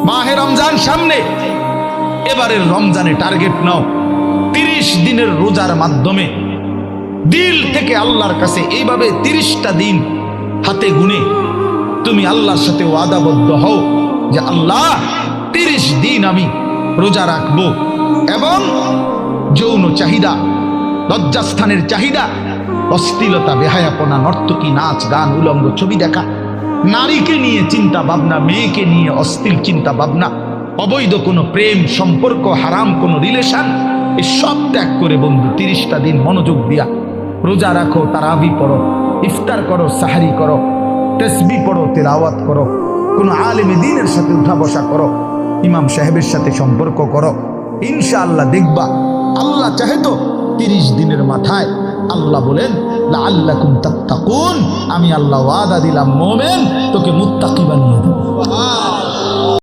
মাহে রমজান সামনে, এবারের রমজানে টার্গেট নাও 30 দিনের রোজার মাধ্যমে দিল থেকে আল্লাহর কাছে এইভাবে 30টা দিন হাতে গুনে তুমি আল্লাহর সাথে ওয়াদাবদ্ধ হও যে আল্লাহ 30 দিন আমি রোজা রাখবো। এবং যৌন চাহিদা, লজ্জাস্থানের চাহিদা, অশ্লীলতা, বেহায়াপনা, নর্তকী, নাচ গান, উলঙ্গ ছবি দেখা, নারীকে নিয়ে চিন্তা ভাবনা, মেয়েকে নিয়ে অশ্লীল চিন্তা ভাবনা, অবৈধ কোনো প্রেম সম্পর্ক, হারাম কোনো রিলেশন, এই সব ত্যাগ করে বন্ধু 30টা দিন মনোযোগ দিয়া রোজা রাখো, তারাবি পড়ো, ইফতার করো, সাহারি করো, তাসবিহ পড়ো, তেলাওয়াত করো, কোনো আলেমে দ্বীনের সাথে উঠা বসা করো, ইমাম সাহেবের সাথে সম্পর্ক করো। ইনশাআল্লাহ দেখবা আল্লাহ চাহে তো 30 দিনের মাথায় আল্লাহ বলেন লাআল্লাকুম তাত্তাকুন, আমি আল্লাহ ওয়াদা দিলাম মোমেন তোকে মুত্তাকি বানিয়ে দেব।